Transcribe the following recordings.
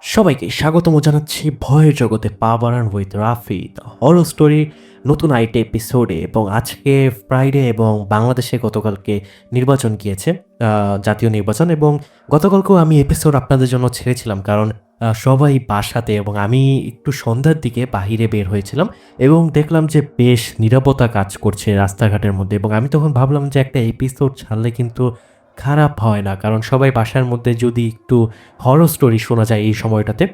সবাইকে স্বাগতম জানাচ্ছি ভয়ের জগতে পা বাড়ান with Rafi the horror story নতুন আইটে এপিসোডে। এবং আজকে ফ্রাইডে এবং বাংলাদেশে গতকালকে নির্বাচন গিয়েছে, জাতীয় নির্বাচন। এবং গতকালকেও আমি এপিসোড আপনাদের জন্য ছেড়েছিলাম, কারণ সবাই বাসাতে এবং আমি একটু সন্ধ্যার দিকে বাহিরে বের হয়েছিলাম এবং দেখলাম যে বেশ নিরাপত্তা কাজ করছে রাস্তাঘাটের মধ্যে। এবং আমি তখন ভাবলাম যে একটা এপিসোড ছাড়লে কিন্তু খারাপ হয় না, কারণ সবাই বাসার মধ্যে যদি একটু হরর স্টোরি শোনা যায় এই সময়টাতে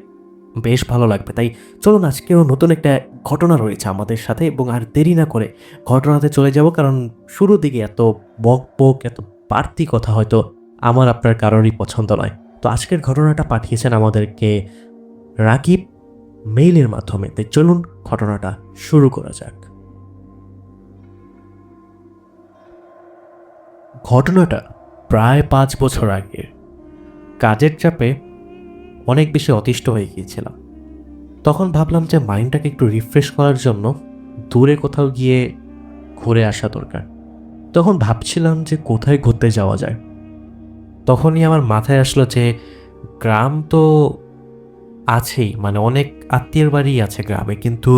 বেশ ভালো লাগবে। তাই চলুন, আজকেও নতুন একটা ঘটনা রয়েছে আমাদের সাথে এবং আর দেরি না করে ঘটনাতে চলে যাব, কারণ শুরুর দিকে এত বক বক এত বাড়তি কথা হয়তো আমার আপনার কারোরই পছন্দ নয়। তো আজকের ঘটনাটা পাঠিয়েছেন আমাদেরকে রাকিব মেইলের মাধ্যমে। তাই চলুন ঘটনাটা শুরু করা যাক। ঘটনাটা প্রায় 5 বছর আগে। কাজের চাপে অনেক বেশি অতিষ্ঠ হয়ে গিয়েছিলাম। তখন ভাবলাম যে মাইন্ডটাকে একটু রিফ্রেশ করার জন্য দূরে কোথাও গিয়ে ঘুরে আসা দরকার। তখন ভাবছিলাম যে কোথায় ঘুরতে যাওয়া যায়। তখনই আমার মাথায় আসলো যে গ্রাম তো আছেই, মানে অনেক আত্মীয়ের বাড়ি আছে গ্রামে, কিন্তু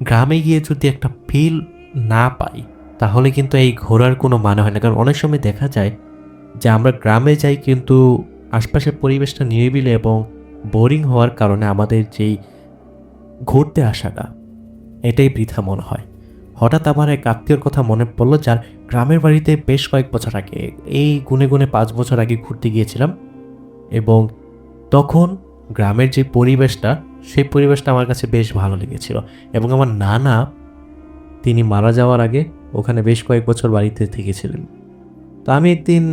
গ্রামে গিয়ে যদি একটা ফিল না পাই তাহলে কিন্তু এই ঘোরার কোনো মানে হয় না। কারণ অনেক সময় দেখা যায় যে আমরা গ্রামে যাই, কিন্তু আশপাশের পরিবেশটা নিরিবিলি এবং বোরিং হওয়ার কারণে আমাদের যেই ঘুরতে আসাটা এটাই বৃথা মনে হয়। হঠাৎ আমার এক আত্মীয়র কথা মনে পড়লো, যার গ্রামের বাড়িতে বেশ কয়েক বছর আগে, এই গুনে গুনে 5 বছর আগে ঘুরতে গিয়েছিলাম। এবং তখন গ্রামের যে পরিবেশটা, সেই পরিবেশটা আমার কাছে বেশ ভালো লেগেছিল। এবং আমার নানা, তিনি মারা যাওয়ার আগে ওখানে বেশ কয়েক বছর বাড়িতে থেকেছিলেন। তো আমি একদিন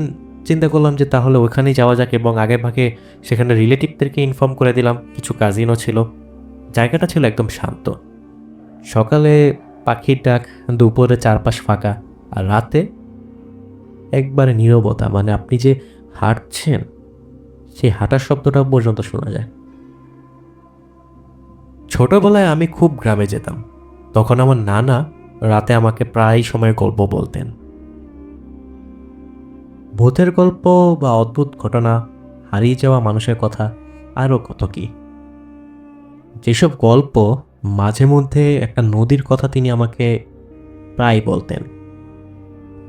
চিন্তা করলাম যে তাহলে ওখানেই যাওয়া যাক, এবং আগে ভাগে সেখানে রিলেটিভদেরকে ইনফর্ম করে দিলাম, কিছু কাজিনও ছিল। জায়গাটা ছিল একদম শান্ত। সকালে পাখির ডাক, দুপুরে চারপাশ ফাঁকা, আর রাতে একবারে নীরবতা। মানে আপনি যে হাঁটছেন সেই হাঁটার শব্দটা পর্যন্ত শোনা যায়। ছোটবেলায় আমি খুব গ্রামে যেতাম। তখন আমার নানা রাতে আমাকে প্রায় সময় গল্প বলতেন, ভূতের গল্প বা অদ্ভুত ঘটনা, হারিয়ে যাওয়া মানুষের কথা, আরও কত কি। যেসব গল্প, মাঝে মধ্যে একটা নদীর কথা তিনি আমাকে প্রায় বলতেন।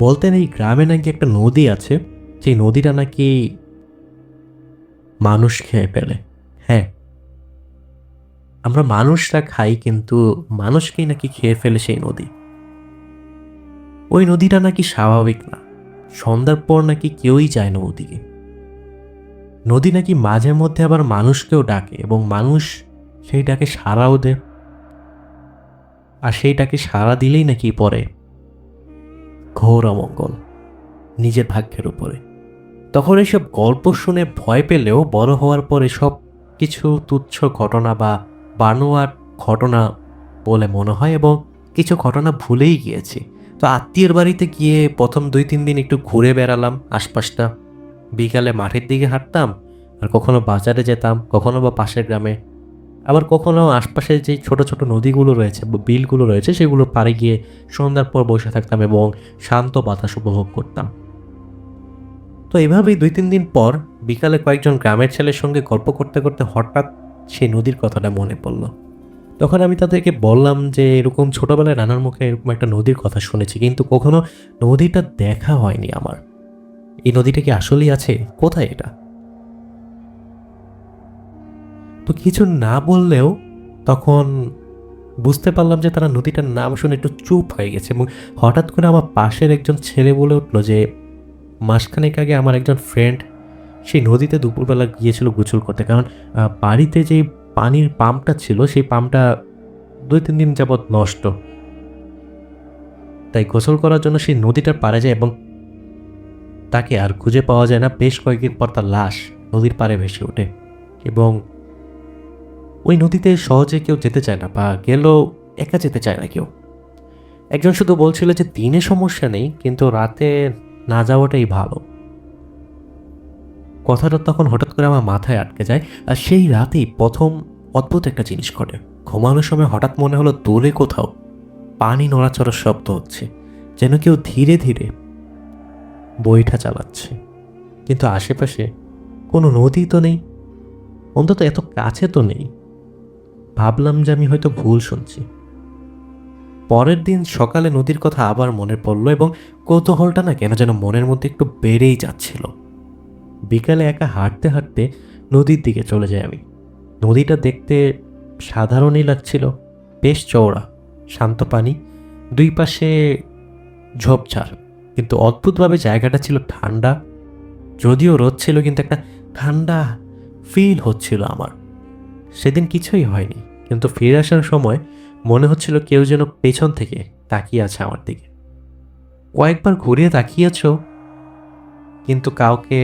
বলতেন এই গ্রামে নাকি একটা নদী আছে, সেই নদীটা নাকি মানুষ খেয়ে ফেলে। হ্যাঁ, আমরা মানুষরা খাই, কিন্তু মানুষকেই নাকি খেয়ে ফেলে সেই নদী। ওই নদীটা নাকি স্বাভাবিক না, সন্ধ্যার পর নাকি কেউই যায় না ওদিকে। নদী নাকি মাঝে মধ্যে আবার মানুষকেও ডাকে, এবং মানুষ সেই ডাকে সাড়াও দেয়, আর সেই ডাকে সাড়া দিলেই নাকি পড়ে ঘোর অমঙ্গল নিজের ভাগ্যের উপরে। তখন এইসব গল্প শুনে ভয় পেলেও বড় হওয়ার পরে সব কিছু তুচ্ছ ঘটনা বা বানোয়ার ঘটনা বলে মনে হয়, এবং কিছু ঘটনা ভুলেই গিয়েছি। তো আত্মীয়ের বাড়িতে গিয়ে প্রথম 2-3 দিন একটু ঘুরে বেড়ালাম আশপাশটা। বিকালে মাঠের দিকে হাঁটতাম, আর কখনো বাজারে যেতাম, কখনো বা পাশের গ্রামে, আবার কখনো আশপাশে যে ছোট ছোট নদীগুলো রয়েছে, বিলগুলো রয়েছে, সেগুলো পাড়ে গিয়ে সন্ধ্যার পর বসে থাকতাম এবং শান্ত বাতাস উপভোগ করতাম। তো এভাবেই 2-3 দিন পর বিকালে কয়েকজন গ্রামের ছেলের সঙ্গে গল্প করতে করতে হঠাৎ সেই নদীর কথাটা মনে পড়ল। তখন আমি তাদেরকে বললাম যে এরকম ছোটবেলায় নানার মুখে এরকম একটা নদীর কথা শুনেছি, কিন্তু কখনো নদীটা দেখা হয়নি আমার। এই নদীটা কি আসলেই আছে? কোথায় এটা? তো কিছু না বললেও তখন বুঝতে পারলাম যে তারা নদীটার নাম শুনে একটু চুপ হয়ে গেছে। এবং হঠাৎ করে আমার পাশের একজন ছেলে বলে উঠলো যে মাসখানেক আগে আমার একজন ফ্রেন্ড সেই নদীতে দুপুরবেলা গিয়েছিল গোসল করতে, কারণ বাড়িতে যেই পানির পাম্পটা ছিল সেই পাম্পটা 2-3 দিন যাবৎ নষ্ট। তাই গোসল করার জন্য সেই নদীটার পাড়ে যায়, এবং তাকে আর খুঁজে পাওয়া যায় না। বেশ কয়েকদিন পর তার লাশ নদীর পাড়ে ভেসে ওঠে, এবং ওই নদীতে সহজে কেউ যেতে চায় না, বা গেলেও একা যেতে চায় না কেউ। একজন শুধু বলছিল যে দিনে সমস্যা নেই, কিন্তু রাতে না যাওয়াটাই ভালো। কথাটা তখন হঠাৎ করে আমার মাথায় আটকে যায়, আর সেই রাতেই প্রথম অদ্ভুত একটা জিনিস ঘটে। ঘুমানোর সময় হঠাৎ মনে হলো দূরে কোথাও পানি নড়াচড়ার শব্দ হচ্ছে, যেন কেউ ধীরে ধীরে বইটা চালাচ্ছে। কিন্তু আশেপাশে কোনো নদী তো নেই, অন্তত এত কাছে তো নেই। ভাবলাম যে আমি হয়তো ভুল শুনছি। পরের দিন সকালে নদীর কথা আবার মনে পড়লো এবং কৌতূহলটা না কেন যেন মনের মধ্যে একটু বেড়েই যাচ্ছিল। বিকালে একা হাঁটতে হাঁটতে নদীর দিকে চলে যাই আমি। নদীটা দেখতে সাধারণই লাগছিল, বেশ চওড়া, শান্ত পানি, দুই পাশে ঝোপঝাড়, কিন্তু অদ্ভুতভাবে জায়গাটা ছিল ঠান্ডা। যদিও রোদ ছিল কিন্তু একটা ঠান্ডা ফিল হচ্ছিল আমার। সেদিন কিছুই হয়নি, কিন্তু ফিরে আসার সময় মনে হচ্ছিল কেউ যেন পেছন থেকে তাকিয়ে আছে আমার দিকে। কয়েকবার ঘুরিয়ে তাকিয়েছ, কিন্তু কাউকে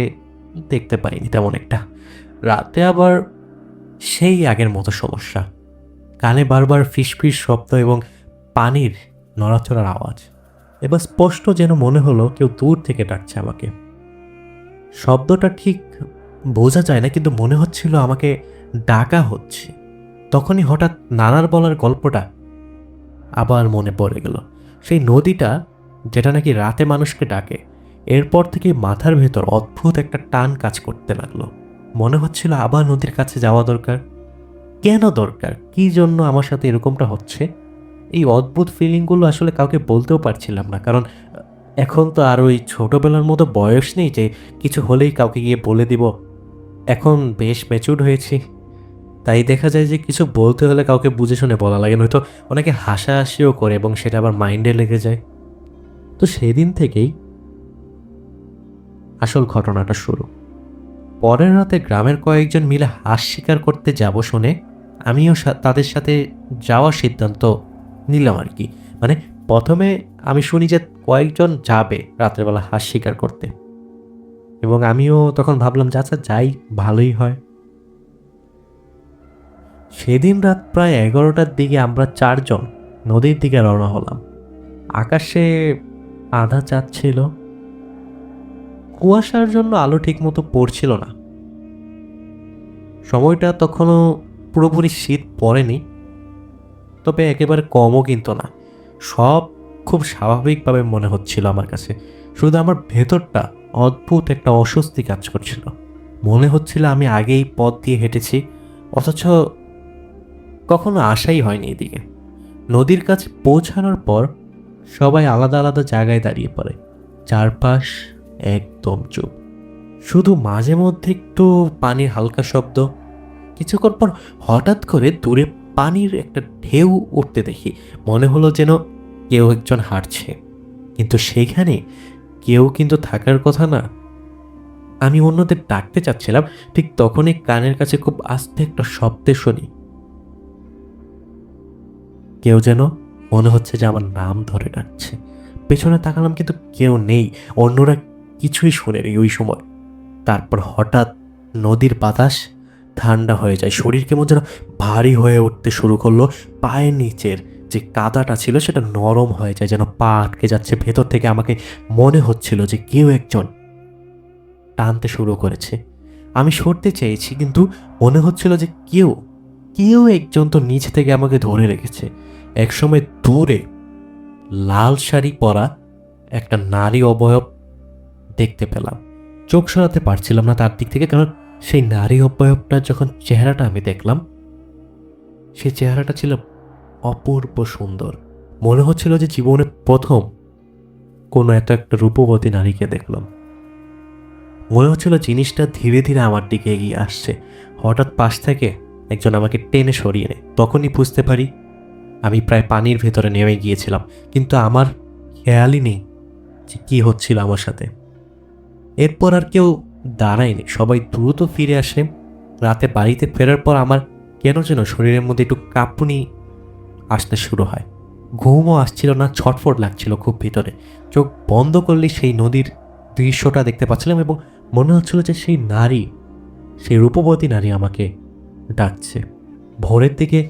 দেখতে পাইনি তেমন একটা। রাতে আবার সেই আগের মতো সমস্যা, কানে বারবার ফিসফিস শব্দ এবং পানির নড়াচড়ার আওয়াজ। এবার স্পষ্ট যেন মনে হলো কেউ দূর থেকে ডাকছে আমাকে। শব্দটা ঠিক বোঝা যায় না, কিন্তু মনে হচ্ছিল আমাকে ডাকা হচ্ছে। তখনই হঠাৎ নানার বলার গল্পটা আবার মনে পড়ে গেল। সেই নদীটা যেটা নাকি রাতে মানুষকে ডাকে। এরপর থেকে মাথার ভেতর অদ্ভুত একটা টান কাজ করতে লাগলো। মনে হচ্ছিল আবার নদীর কাছে যাওয়া দরকার। কেন দরকার, কি জন্য আমার সাথে এরকমটা হচ্ছে? এই অদ্ভুত ফিলিংগুলো আসলে কাউকে বলতেও পারছিলাম না, কারণ এখন তো আর ওই ছোটবেলার মতো বয়স নেই যে কিছু হলেই কাউকে গিয়ে বলে দিব। এখন বেশ ম্যাচিউরড হয়েছি, তাই দেখা যায় যে কিছু বলতে হলে কাউকে বুঝে শুনে বলা লাগে, নয়তো অনেকে হাসাহাসিও করে এবং সেটা আবার মাইন্ডে লেগে যায়। তো সেদিন থেকেই আসল ঘটনাটা শুরু। পরের রাতে গ্রামের কয়েকজন মিলে হাঁস শিকার করতে যাব শুনে আমিও তাদের সাথে যাওয়ার সিদ্ধান্ত নিলাম আর কি। মানে প্রথমে আমি শুনি যে কয়েকজন যাবে রাতের বেলা হাঁস শিকার করতে, এবং আমিও তখন ভাবলাম যে আচ্ছা যাই, ভালোই হয়। সেদিন রাত প্রায় 11টার দিকে আমরা 4জন নদীর দিকে রওনা হলাম। আকাশে আধা চাঁদ ছিল, কুয়াশার জন্য আলো ঠিকমতো পড়ছিল না। সময়টা তখনও পুরোপুরি শীত পড়েনি, তবে একেবারে কমও কিন্তু না। সব খুব স্বাভাবিকভাবে মনে হচ্ছিল আমার কাছে। শুধু আমার ভেতরটা অদ্ভুত একটা অস্বস্তি কাজ করছিল। মনে হচ্ছিল আমি আগেই পথ দিয়ে হেঁটেছি, অথচ কখনো আশাই হয়নি এদিকে। নদীর কাছে পৌঁছানোর পর সবাই আলাদা আলাদা জায়গায় দাঁড়িয়ে পড়ে। চারপাশ একদম চুপ, শুধু মাঝে মধ্যে একটু পানির হালকা শব্দ। কিছুক্ষণ পর হঠাৎ করে দূরে পানির একটা ঢেউ উঠতে দেখি। মনে হলো যেন কেউ একজন হাঁটছে, কিন্তু সেখানে কেউ কিন্তু থাকার কথা না। আমি অন্যদের ডাকতে চাচ্ছিলাম, ঠিক তখনই কানের কাছে খুব আস্তে একটা শব্দে শুনি কেউ যেন, মনে হচ্ছে যে আমার নাম ধরে ডাকছে। পেছনে তাকালাম কিন্তু কেউ নেই, অন্যরা কিছুই শোনেনি ওই সময়। তারপর হঠাৎ নদীর বাতাস ঠান্ডা হয়ে যায়, শরীর কেমন যেন ভারী হয়ে উঠতে শুরু করলো। পায়ের নিচের যে কাদাটা ছিল সেটা নরম হয়ে যায়, যেন পা আটকে যাচ্ছে। ভেতর থেকে আমাকে মনে হচ্ছিল যে কেউ একজন টানতে শুরু করেছে। আমি সরতে চেয়েছি, কিন্তু মনে হচ্ছিল যে কেউ কেউ একজন তো নিচ থেকে আমাকে ধরে রেখেছে। একসময় দূরে লাল শাড়ি পরা একটা নারী অবয়ব দেখতে পেলাম। চোখ সরাতে পারছিলাম না তার দিক থেকে, কারণ সেই নারী অবয়বটা যখন চেহারাটা আমি দেখলাম, সেই চেহারাটা ছিল অপূর্ব সুন্দর। মনে হচ্ছিল যে জীবনে প্রথম কোনো এত একটা রূপবতী নারীকে দেখলাম। মনে হচ্ছিল জিনিসটা ধীরে ধীরে আমার দিকে এগিয়ে আসছে। হঠাৎ পাশ থেকে একজন আমাকে টেনে সরিয়ে নেয়। তখনই বুঝতে পারি আমি প্রায় পানির ভেতরে নেমে গিয়েছিলাম, কিন্তু আমার খেয়ালই নেই যে কী হচ্ছিল আমার সাথে। এরপর আর কেউ দাঁড়ায়নি, সবাই দ্রুত ফিরে আসে। রাতে বাড়িতে ফেরার পর আমার কেন যেন শরীরের মধ্যে একটু কাঁপুনি আসতে শুরু হয়। ঘুমও আসছিল না, ছটফট লাগছিল খুব ভিতরে। চোখ বন্ধ করলে সেই নদীর দৃশ্যটা দেখতে পাচ্ছিলাম এবং মনে হচ্ছিল যে সেই নারী, সেই রূপবতী নারী আমাকে ডাকছে। ভোরের দিকে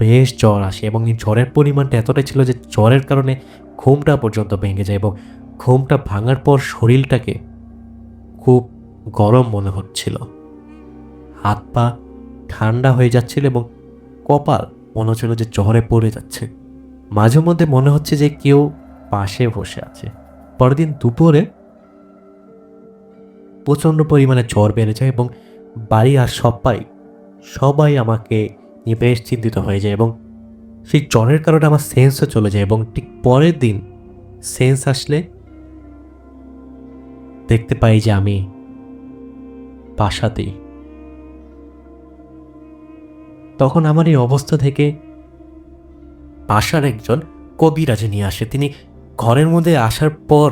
বেশ জ্বর আসে এবং এই জ্বরের পরিমাণটা এতটাই ছিল যে জ্বরের কারণে ঘুমটা পর্যন্ত ভেঙে যায়, এবং ঘুমটা ভাঙার পর শরীরটাকে খুব গরম মনে হচ্ছিল। হাত পা ঠান্ডা হয়ে যাচ্ছিল এবং কপাল মনে হচ্ছিল যে জ্বরে পড়ে যাচ্ছে। মাঝে মধ্যে মনে হচ্ছে যে কেউ পাশে বসে আছে। পরের দিন দুপুরে প্রচণ্ড পরিমাণে জ্বর বেড়ে যায় এবং বাড়ি আর সবাই সবাই আমাকে নিয়ে বেশ চিন্তিত হয়ে যায় এবং সেই জ্বরের কারণে আমার সেন্সও চলে যায় এবং ঠিক পরের দিন সেন্স আসলে দেখতে পাই যে আমি বাসাতেই। তখন আমার এই অবস্থা থেকে বাসার একজন কবিরাজ নিয়ে আসে। তিনি ঘরের মধ্যে আসার পর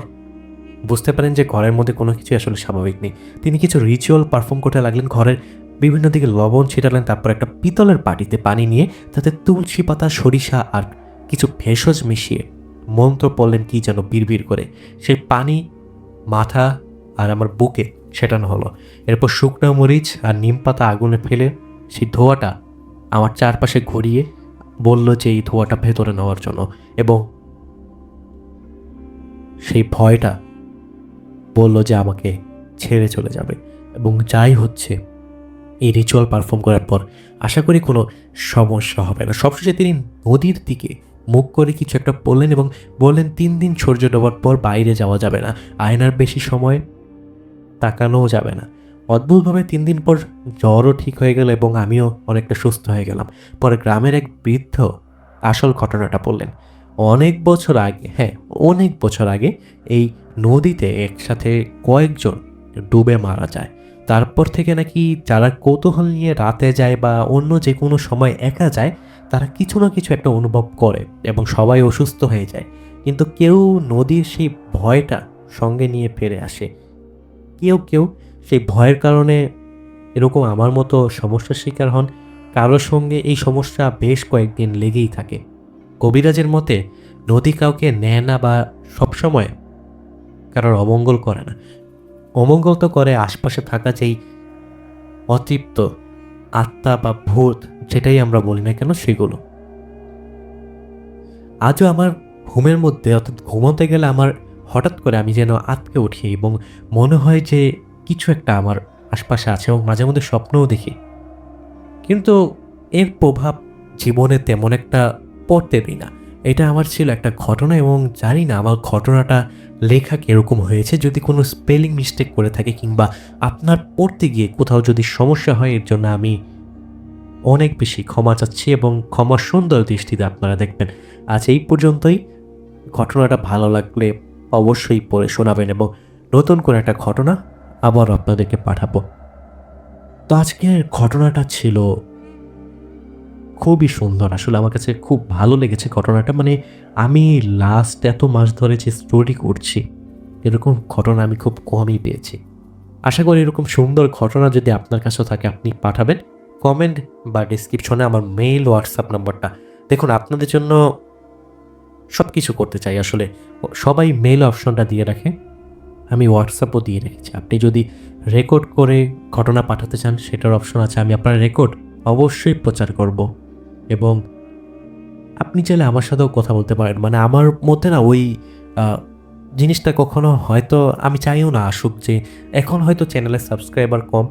বুঝতে পারেন যে ঘরের মধ্যে কোনো কিছু আসলে স্বাভাবিক নেই। তিনি কিছু রিচুয়াল পারফর্ম করতে লাগলেন, ঘরের বিভিন্ন দিকে লবণ ছিটালেন, তারপর একটা পিতলের বাটিতে পানি নিয়ে তাতে তুলসী পাতা, সরিষা আর কিছু ভেষজ মিশিয়ে মন্ত্র পড়লেন কি যেন বিড়বিড় করে। সেই পানি মাথা আর আমার বুকে ছেটানো হলো। এরপর শুকনো মরিচ আর নিম পাতা আগুনে ফেলে সেই ধোঁয়াটা আমার চারপাশে ঘুরিয়ে বলল যে এই ধোঁয়াটা ভেতরে নেওয়ার জন্য, এবং সেই ভয়টা বলল যে আমাকে ছেড়ে চলে যাবে। এবং যাই হচ্ছে এই রিচুয়াল পারফর্ম করার পর আশা করি কোনো সমস্যা হবে না। সবশেষে তিনি নদীর দিকে মুখ করে কিছু একটা বললেন এবং বললেন 3 দিন সূর্য ডোবার পর বাইরে যাওয়া যাবে না, আয়নার বেশি সময় তাকানোও যাবে না। অদ্ভুতভাবে 3 দিন পর জ্বরও ঠিক হয়ে গেল এবং আমিও অনেকটা সুস্থ হয়ে গেলাম। পরে গ্রামের এক বৃদ্ধ আসল ঘটনাটা বললেন। অনেক বছর আগে, হ্যাঁ অনেক বছর আগে এই নদীতে একসাথে কয়েকজন ডুবে মারা যায়। তারপর থেকে নাকি যারা কৌতূহল নিয়ে রাতে যায় বা অন্য যে কোনো সময় একা যায়, তারা কিছু না কিছু একটা অনুভব করে এবং সবাই অসুস্থ হয়ে যায়। কিন্তু কেউ নদীর সেই ভয়টা সঙ্গে নিয়ে ফিরে আসে। কেউ কেউ সেই ভয়ের কারণে এরকম আমার মতো সমস্যার শিকার হন। কারোর সঙ্গে এই সমস্যা বেশ কয়েকদিন লেগেই থাকে। কবিরাজের মতে নদী কাউকে নেয় না বা সবসময় কারোর অমঙ্গল করে না। অমঙ্গল তো করে আশপাশে থাকা যেই অতৃপ্ত আত্মা বা ভূত, যেটাই আমরা বলি না কেন, সেগুলো। আজও আমার ঘুমের মধ্যে, অর্থাৎ ঘুমোতে গেলে আমার হঠাৎ করে আমি যেন আঁতকে উঠি এবং মনে হয় যে কিছু একটা আমার আশপাশে আছে, এবং মাঝে মধ্যে স্বপ্নও দেখি। কিন্তু এর প্রভাব জীবনে তেমন একটা পড়তে দিই না। এটা আমার ছিল একটা ঘটনা এবং জানি না আমার ঘটনাটা লেখা কীরকম হয়েছে। যদি কোনো স্পেলিং মিস্টেক করে থাকে কিংবা আপনার পড়তে গিয়ে কোথাও যদি সমস্যা হয়, এর জন্য আমি অনেক বেশি ক্ষমা চাচ্ছি এবং ক্ষমা সুন্দর দৃষ্টিতে আপনারা দেখবেন। আজ এই পর্যন্তই। ঘটনাটা ভালো লাগলে অবশ্যই পড়ে শোনাবেন এবং নতুন করে একটা ঘটনা আবার আপনাদেরকে পাঠাবো। তো আজকের ঘটনাটা ছিল খুবই সুন্দর। আসলে আমার কাছে খুব ভালো লেগেছে ঘটনাটা। মানে আমি লাস্ট এত মাস ধরে যে স্টোরি করছি, এরকম ঘটনা আমি খুব কমই পেয়েছি। আশা করি এরকম সুন্দর ঘটনা যদি আপনার কাছেও থাকে আপনি পাঠাবেন। কমেন্ট বা ডেসক্রিপশনে আমার মেইল, হোয়াটসঅ্যাপ নাম্বারটা। দেখুন, আপনাদের জন্য সব কিছু করতে চাই আসলে। সবাই মেইল অপশনটা দিয়ে রাখে, আমি হোয়াটসঅ্যাপও দিয়ে রেখেছি। আপনি যদি রেকর্ড করে ঘটনা পাঠাতে চান, সেটার অপশন আছে। আমি আপনার রেকর্ড অবশ্যই প্রচার করব এবং আপনি চাইলে আমার সাথেও কথা বলতে পারেন। মানে আমার মধ্যে না ওই জিনিসটা কখনো হয়তো আমি চাইও না আসুক, যে এখন হয়তো চ্যানেলের সাবস্ক্রাইবার কম,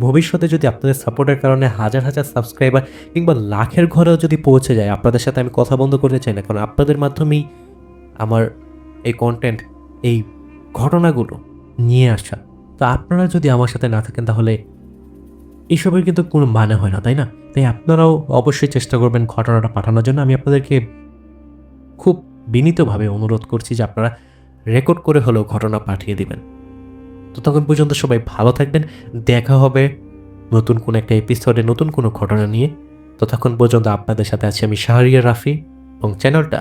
ভবিষ্যতে যদি আপনাদের সাপোর্টের কারণে হাজার হাজার সাবস্ক্রাইবার কিংবা লাখের ঘরেও যদি পৌঁছে যায়, আপনাদের সাথে আমি কথা বন্ধ করতে চাই না, কারণ আপনাদের মাধ্যমেই আমার এই কন্টেন্ট, এই ঘটনাগুলো নিয়ে আসা। তো আপনারা যদি আমার সাথে না থাকেন তাহলে এসবের কিন্তু কোনো মানে হয় না, তাই না? তাই আপনারাও অবশ্যই চেষ্টা করবেন ঘটনাটা পাঠানোর জন্য। আমি আপনাদেরকে খুব বিনীতভাবে অনুরোধ করছি যে আপনারা রেকর্ড করে হলেও ঘটনা পাঠিয়ে দিবেন। তো তখন পর্যন্ত সবাই ভালো থাকবেন। দেখা হবে নতুন কোনো একটা এপিসোডে নতুন কোনো ঘটনা নিয়ে। ততক্ষণ পর্যন্ত আপনাদের সাথে আছি আমি শাহরিয়ার রাফি, এবং চ্যানেলটা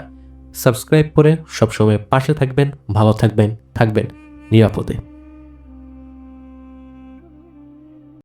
সাবস্ক্রাইব করে সবসময় পাশে থাকবেন, ভালো থাকবেন, থাকবেন নিরাপদে।